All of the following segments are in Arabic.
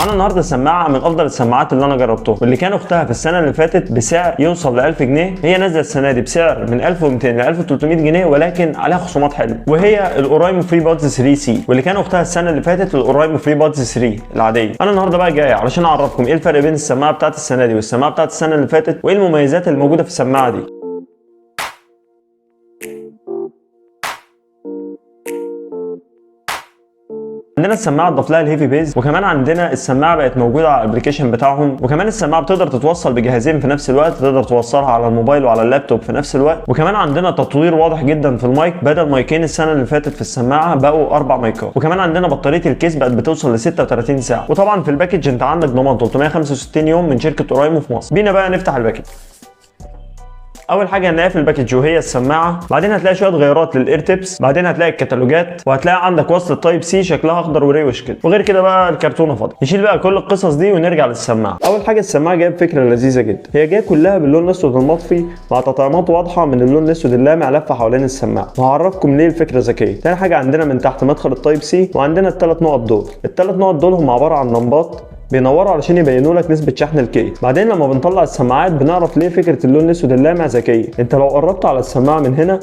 معانا النهارده سماعه من افضل السماعات اللي انا جربتها، واللي كان اختها في السنه اللي فاتت بسعر يوصل ل 1000 جنيه، هي نازله السنه دي بسعر من 1200 ل 1300 جنيه، ولكن عليها خصومات حلوه، وهي الاورايمو فري بادز 3 سي، واللي كان اختها السنه اللي فاتت الاورايمو فري بادز 3 العاديه. انا النهارده بقى جاي علشان اعرفكم ايه الفرق بين السماعه بتاعت السنه دي والسماعه بتاعت السنه اللي فاتت، وايه المميزات اللي موجوده في السماعه دي. عندنا السماعه اتضاف لها الهيفي بيز، وكمان عندنا السماعه بقت موجوده على الابلكيشن بتاعهم، وكمان السماعه بتقدر تتوصل بجهازين في نفس الوقت، تقدر توصلها على الموبايل وعلى اللابتوب في نفس الوقت، وكمان عندنا تطوير واضح جدا في المايك، بدل مايكين السنه اللي فاتت في السماعه بقوا 4 مايكات، وكمان عندنا بطاريه الكيس بقت بتوصل ل 36 ساعه، وطبعا في الباكج انت عندك ضمان 365 يوم من شركه اورايمو في مصر. بينا بقى نفتح الباكج. اول حاجه هنلاقيها في الباكج وهي السماعه، بعدين هتلاقي شويه غيارات للاير تيبس، بعدين هتلاقي الكتالوجات، وهتلاقي عندك وصله تايب سي شكلها اخضر وروش كده، وغير كده بقى الكرتونه فاضيه. نشيل بقى كل القصص دي ونرجع للسماعه. اول حاجه السماعه جايه بفكره لذيذه جدا، هي جايه كلها باللون الاسود المطفي مع تطعيمات واضحه من اللون الاسود اللامع لفه حوالين السماعه، وهعرفكم ليه الفكره ذكيه. تاني حاجه عندنا من تحت مدخل التايب سي، وعندنا الثلاث نقط دول. الثلاث نقط دول هم عباره عن لمبات بينوروا علشان يبينوا لك نسبه شحن الكيس. بعدين لما بنطلع السماعات بنعرف ليه فكره اللون الاسود اللامع ذكيه. انت لو قربت على السماعه من هنا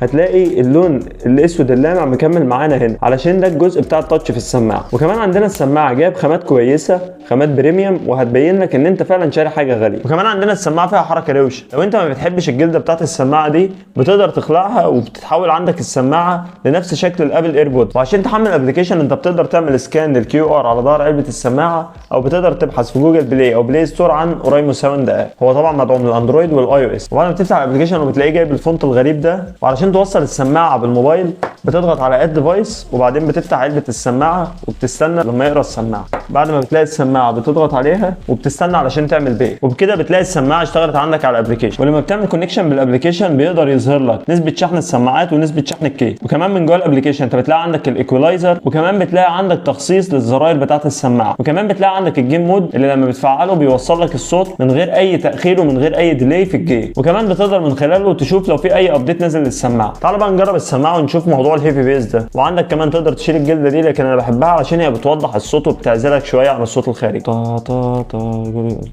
هتلاقي اللون الاسود اللامع مكمل معانا هنا، علشان ده الجزء بتاع التاتش في السماعه. وكمان عندنا السماعه جايب خامات كويسه، خامات بريميوم، وهتبين لك ان انت فعلا شاري حاجه غاليه. وكمان عندنا السماعه فيها حركه روشه، لو انت ما بتحبش الجلده بتاعت السماعه دي بتقدر تخلعها وبتتحول عندك السماعه لنفس شكل الابل ايربود. وعشان تحمل الابلكيشن انت بتقدر تعمل سكان للكيو ار على ظهر علبه السماعه، او بتقدر تبحث في جوجل بلاي او بلاي ستور عن اورايمو ساوند اب. هو طبعا مدعوم للاندرويد والاي او اس. وبعد ما بتفتح الابلكيشن وبتلاقيه جايب الفونت الغريب ده، وعلشان توصل السماعه بالموبايل بتضغط على اد ديفايس، وبعدين بتفتح علبه السماعه وبتستنى لما يقرا السماعه. بعد ما بتلاقي السماعه بتضغط عليها وبتستنى علشان تعمل بي، وبكده بتلاقي السماعه اشتغلت عندك على الابلكيشن. ولما بتعمل كونكشن بالابلكيشن بيقدر يظهر لك نسبه شحن السماعات ونسبه شحن الكيس. وكمان من جوه الابلكيشن انت بتلاقي عندك الايكولايزر، وكمان بتلاقي عندك تخصيص للزراير بتاعه السماعه، وكمان بتلاقي عندك الجيم مود اللي لما بتفعله بيوصل لك الصوت من غير اي تاخير ومن غير اي ديلي في الجيم، وكمان بتقدر من خلاله تشوف لو في اي ابديت نازل للسماعه. تعال بقى نجرب السماعه ونشوف موضوع الهيفي بيز ده. وعندك كمان تقدر تشيل الجلده دي، لكن انا بحبها علشان هي بتوضح الصوت وبتعزلك شويه عن الصوت الخارجي. تا تا تا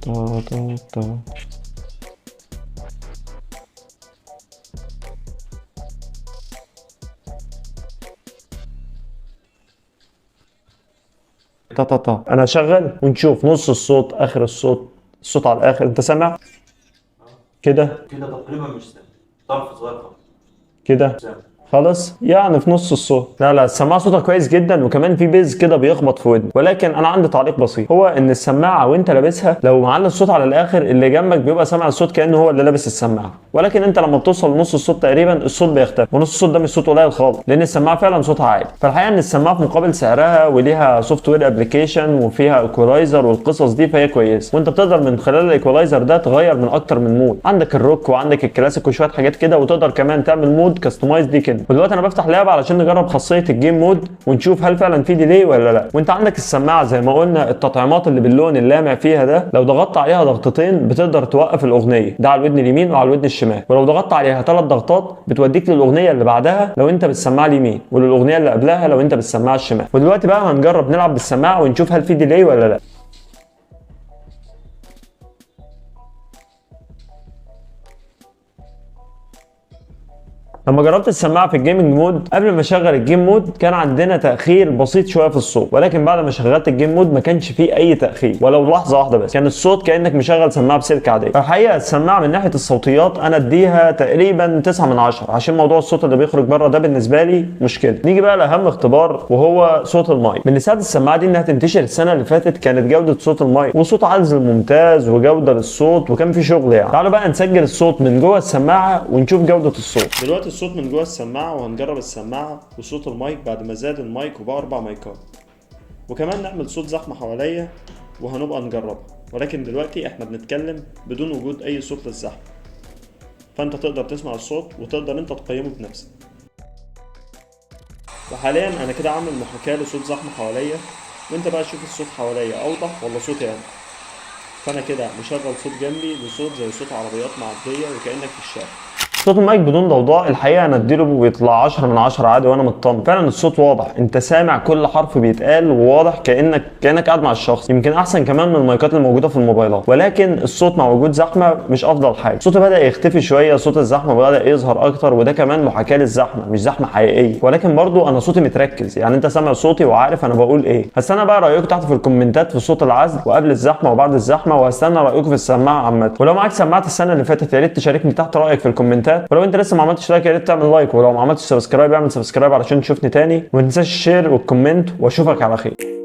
تا تا تا. تا تا تا. انا هشغل ونشوف نص الصوت، اخر الصوت، الصوت على الاخر. انت سامع كده تقريبا مش سامع، طرف صغير خالص كده خلاص، يعني في نص الصوت. لا السماعه صوتها كويس جدا، وكمان في بيز كده بيخبط في ودني. ولكن انا عندي تعليق بسيط، هو ان السماعه وانت لابسها لو معلي الصوت على الاخر اللي جنبك بيبقى سامع الصوت كانه هو اللي لابس السماعه، ولكن انت لما بتوصل لنص الصوت تقريبا الصوت بيختفي، ونص الصوت ده مش صوت قليل خالص، لان السماعه فعلا صوتها عالي. فالحقيقه ان السماعه في مقابل سعرها وليها سوفت وير ابلكيشن وفيها ايكولايزر والقصص دي فهي كويسه، وانت بتقدر من خلال الايكولايزر ده تغير من اكتر من مود، عندك الروك وعندك الكلاسيك وشويه حاجات كده، وتقدر كمان تعمل مود كاستمايز دي كده. ودلوقتي انا بفتح لعبه علشان نجرب خاصيه الجيم مود ونشوف هل فعلا في ديلي ولا لا. وانت عندك السماعه زي ما قلنا التطعيمات اللي باللون اللامع فيها ده، لو ضغطت عليها ضغطتين بتقدر توقف الاغنيه، ده على الودن اليمين وعلى الودن الشمال، ولو ضغطت عليها 3 ضغطات بتوديك للاغنيه اللي بعدها لو انت بالسماعه اليمين، وللاغنيه اللي قبلها لو انت بالسماعه الشمال. ودلوقتي بقى هنجرب نلعب بالسماعه ونشوف هل في ديلي ولا لا. لما جربت السماعه في الجيمنج مود قبل ما اشغل الجيم مود كان عندنا تاخير بسيط شويه في الصوت، ولكن بعد ما شغلت الجيم مود ما كانش فيه اي تاخير ولو لحظه واحده بس، كان الصوت كانك مشغل سماعه بسلك عاديه. الحقيقه السماعه من ناحيه الصوتيات انا اديها تقريبا 9 من 10، عشان موضوع الصوت اللي بيخرج بره ده بالنسبه لي مشكله. نيجي بقى لاهم اختبار وهو صوت المايك. من اللي ساعد السماعه دي انها تنتشر السنه اللي فاتت كانت جوده صوت المايك، وصوت عزل ممتاز وجوده للصوت، وكان في شغل يعني. تعالوا بقى نسجل الصوت من جوه السماعه ونشوف جوده الصوت. دلوقتي الصوت من جوه السماعه، وهنجرب السماعه وصوت المايك بعد ما زاد المايك وبقى 4 مايكات، وكمان نعمل صوت زحمه حواليا وهنبقى نجربها. ولكن دلوقتي احنا بنتكلم بدون وجود اي صوت للزحمه، فانت تقدر تسمع الصوت وتقدر انت تقيمه بنفسك. وحاليا انا كده عامل محاكاه لصوت زحمه حواليا، وانت بقى شوف الصوت حواليا اوضح ولا صوتي انا. فانا كده مشغل صوت جنبي لصوت زي صوت عربيات معديه وكانك في الشارع. صوت المايك بدون ضوضاء الحقيقه انا اديله بيطلع 10 من 10 عادي وانا مطمن. فعلا الصوت واضح، انت سامع كل حرف بيتقال وواضح كانك قاعد مع الشخص، يمكن احسن كمان من المايكات الموجوده في الموبايلات. ولكن الصوت مع وجود زحمه مش افضل حاجه، الصوت بدا يختفي شويه، صوت الزحمه بدا يظهر اكتر، وده كمان محاكاه للزحمه مش زحمه حقيقيه. ولكن برضو انا صوتي متركز، يعني انت سامع صوتي وعارف انا بقول ايه. هستنى بقى رايكم تحت في الكومنتات في صوت العزل وقبل الزحمه وبعد الزحمه، وهستنى رايكم في السماعه عامه. ولو معاك سماعه السنه اللي فاتت يا ريت تشاركني تحت رايك في الكومنتات. ولو انت لسه ما عملتش لايك يا ريت تعمل لايك، ولو ما عملتش سبسكرايب اعمل سبسكرايب علشان تشوفني تاني. وما تنساش الشير والكومنت، واشوفك على خير.